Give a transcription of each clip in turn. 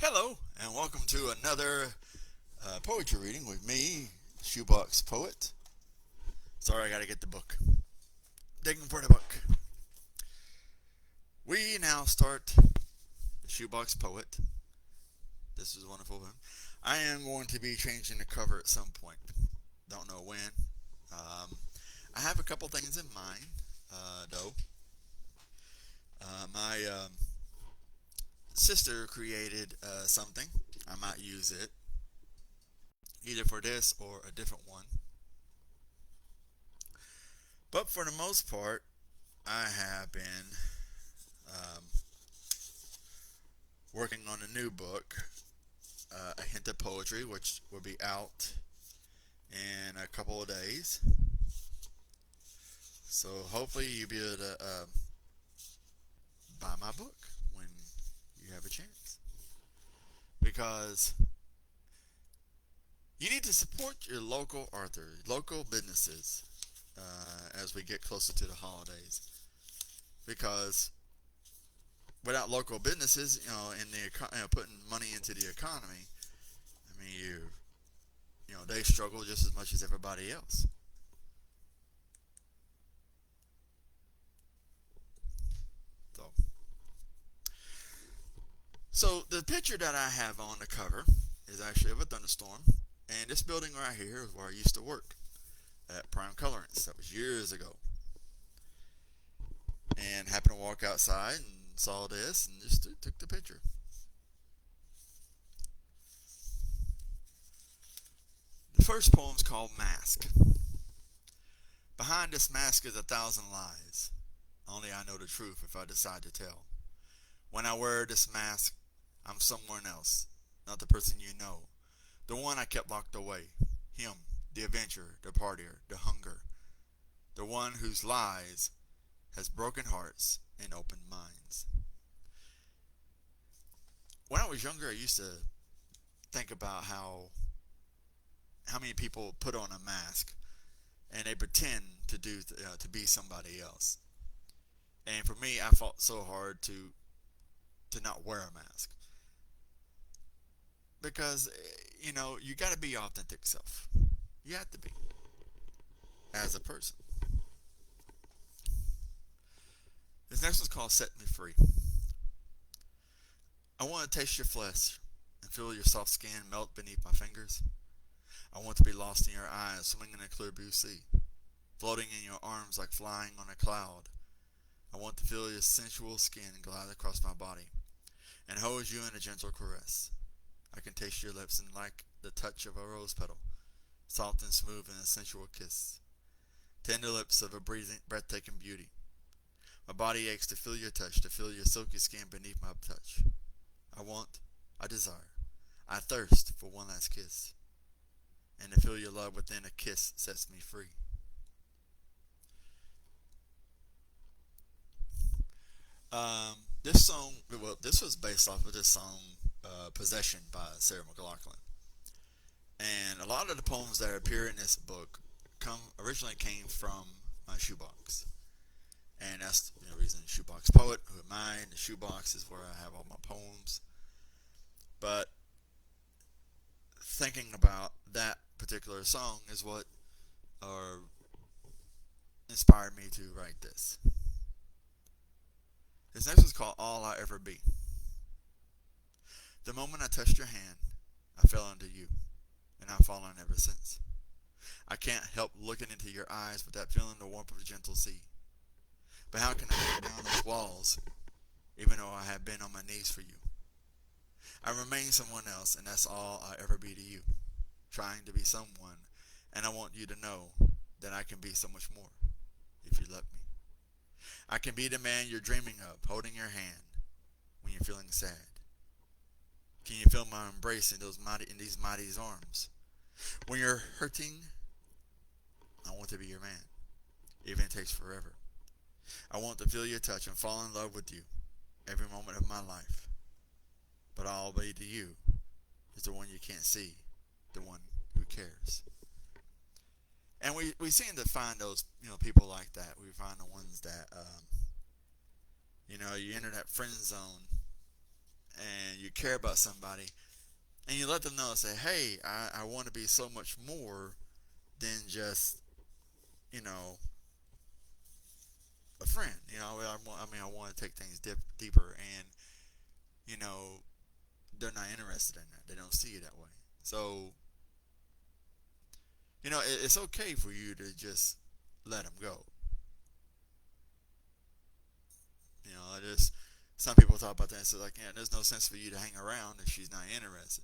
Hello, and welcome to another poetry reading with me, Shoebox Poet. Sorry, I gotta get the book. Digging for the book. We now start the Shoebox Poet. This is wonderful. I am going to be changing the cover at some point. Don't know when. Um, I have a couple things in mind, though. My sister created something. I might use it either for this or a different one. But for the most part, I have been um, working on a new book, A Hint of Poetry, which will be out in a couple of days. So hopefully you'll be able to buy my book when you have a chance. Because you need to support your local authors, local businesses, as we get closer to the holidays. Because without local businesses, in putting money into the economy, I mean, they struggle just as much as everybody else. So, so the picture that I have on the cover is actually of a thunderstorm, and this building right here is where I used to work at Prime Colorants. That was years ago, and happened to walk outside and saw this and just took the picture. The first poem's called Mask. Behind this mask is a thousand lies. Only I know the truth if I decide to tell. When I wear this mask, I'm someone else, not the person you know. The one I kept locked away. Him, the adventurer, the partier, the hunger. The one whose lies has broken hearts and open minds. When I was younger, I used to think about how many people put on a mask and they pretend to be somebody else. And for me, I fought so hard to not wear a mask because you got to be your authentic self. You have to be as a person. This next one's called "Set Me Free." I want to taste your flesh and feel your soft skin melt beneath my fingers. I want to be lost in your eyes, swimming in a clear blue sea, floating in your arms like flying on a cloud. I want to feel your sensual skin glide across my body and hold you in a gentle caress. I can taste your lips and like the touch of a rose petal, soft and smooth in a sensual kiss. Tender lips of a breathtaking beauty. My body aches to feel your touch, to feel your silky skin beneath my touch. I want, I desire, I thirst for one last kiss, and to feel your love within a kiss sets me free. This song, well, this was based off of this song, "Possession" by Sarah McLachlan, and a lot of the poems that appear in this book originally came from my shoebox, and that's the reason Shoebox Poet. Who am I? And the shoebox is where I have all my poems. But thinking about that particular song is what uh, inspired me to write this. This next is called "All I Ever Be." The moment I touched your hand, I fell into you, and I've fallen ever since. I can't help looking into your eyes without feeling the warmth of a gentle sea. But how can I break down those walls, even though I have been on my knees for you? I remain someone else, and that's all I ever be to you. Trying to be someone, and I want you to know that I can be so much more if you let me. I can be the man you're dreaming of, holding your hand when you're feeling sad. Can you feel my embrace in these mighty arms? When you're hurting, I want to be your man, even if it takes forever. I want to feel your touch and fall in love with you every moment of my life. But all be to you is the one you can't see, the one who cares. And we seem to find those people like that. We find the ones that you enter that friend zone, and you care about somebody, and you let them know, say, hey, I want to be so much more than just, you know, a friend. I want to take things deeper, and, you know, they're not interested in that. They don't see it that way. So, it's okay for you to just let them go. Just some people talk about that and say, like, yeah, there's no sense for you to hang around if she's not interested.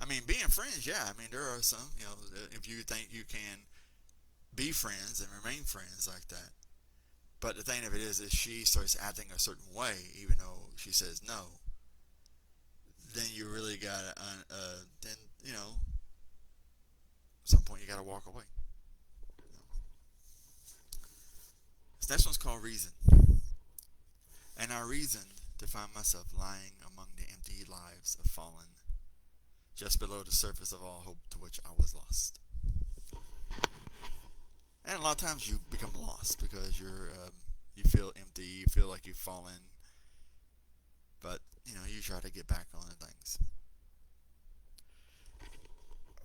I mean, being friends, yeah. I mean, there are some, if you think you can be friends and remain friends like that. But the thing of it is, if she starts acting a certain way, even though she says no, then you really gotta, then, at some point you gotta walk away. This next one's called Reason. And I reasoned to find myself lying among the empty lives of fallen, just below the surface of all hope to which I was lost. And a lot of times you become lost because you feel empty, you feel like you've fallen, but you try to get back on things.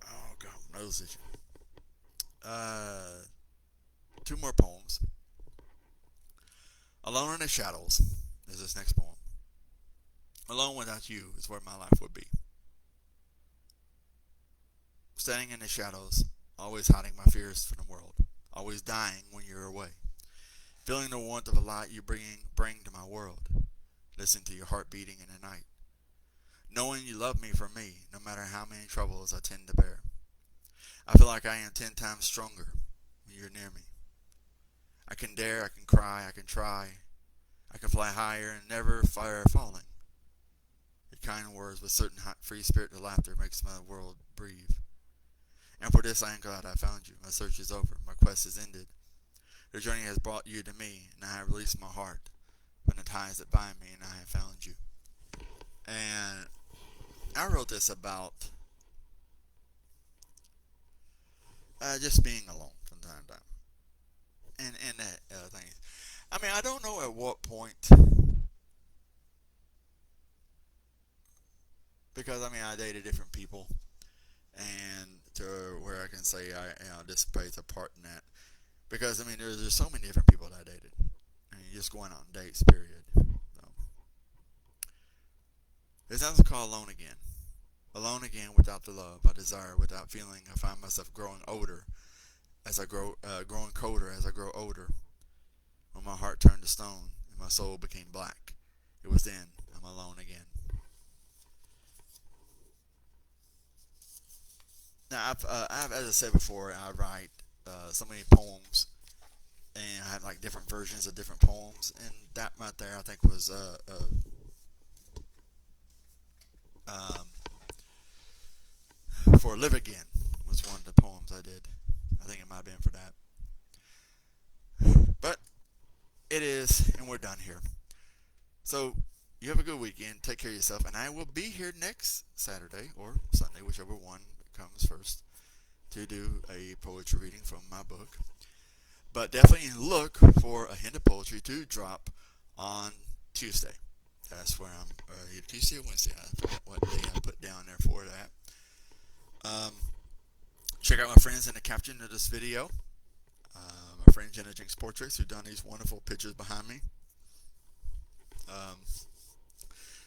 Oh God, my nose itching. Two more poems. Alone in the Shadows is this next poem. Alone without you is where my life would be. Standing in the shadows, always hiding my fears from the world, always dying when you're away. Feeling the warmth of a light you bring to my world. Listening to your heart beating in the night. Knowing you love me for me, no matter how many troubles I tend to bear. I feel like I am 10 times stronger when you're near me. I can dare, I can cry, I can try. I can fly higher and never fire falling. Your kind words with certain hot, free spirit to laughter makes my world breathe. And for this I am glad I found you. My search is over, my quest is ended. The journey has brought you to me, and I have released my heart from the ties that bind me, and I have found you. And I wrote this about just being alone from time to time. And that thing. I mean, I don't know at what point, because I mean, I dated different people, and to where I can say this plays a part in that. Because I mean, there's so many different people that I dated. I mean, just going on dates, period. So, this album's called Alone Again. Alone again without the love I desire, without feeling. I find myself growing older as I growing colder as I grow older. When my heart turned to stone and my soul became black, it was then I'm alone again. Now, as I said before, I write so many poems, and I have like different versions of different poems, and that right there I think was um, for Live Again was one of the poems I did. I think it might have been for that. But it is, and we're done here. So you have a good weekend. Take care of yourself, and I will be here next Saturday or Sunday, whichever one comes first, to do a poetry reading from my book. But definitely look for a hint of poetry to drop on Tuesday. That's where I'm. Tuesday or Wednesday? I forget what day I put down there for that. Check out my friends in the caption of this video. My friend Energetix Portraits, who've done these wonderful pictures behind me.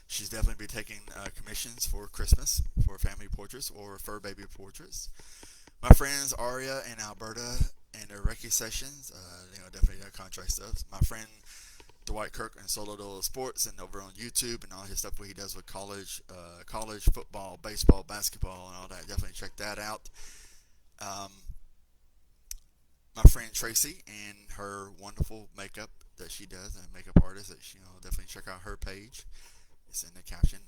She's definitely be taking commissions for Christmas for family portraits or fur baby portraits. My friends Aria and Alberta and their Reiki sessions, definitely their contract stuff. My friend Dwight Kirk and Solo Dolo Sports, and over on YouTube and all his stuff where he does with college football, baseball, basketball, and all that. Definitely check that out. My friend Tracy and her wonderful makeup that she does, and makeup artist that definitely check out her page. It's in the caption.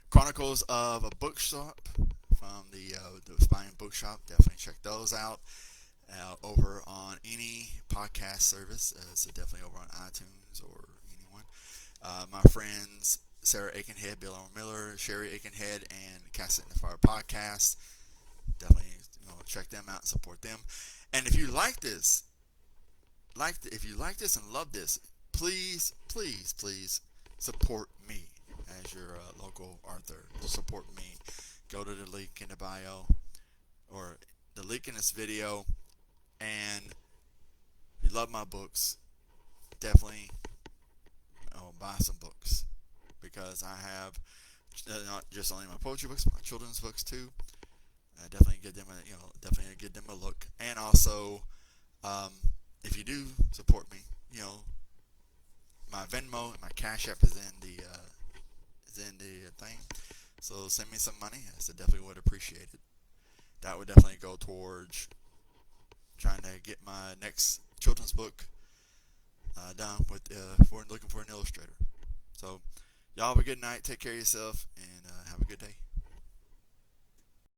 Chronicles of a Bookshop from the Spine Bookshop. Definitely check those out. Over on any podcast service, so definitely over on iTunes or anyone. My friends Sarah Aikenhead, Bill R. Miller, Sherry Aikenhead, and Cast It in the Fire podcast. Definitely check them out and support them. And if you like this, if you like this and love this, please, please, please support me. as your local author to support me. Go to the link in the bio or the link in this video, and if you love my books, definitely buy some books, because I have not just only my poetry books, but my children's books too. Definitely give them a look. And also, if you do support me, my Venmo and my Cash App is in the thing. So send me some money. I definitely would appreciate it. That would definitely go towards trying to get my next children's book done for looking for an illustrator. So y'all have a good night. Take care of yourself, and have a good day.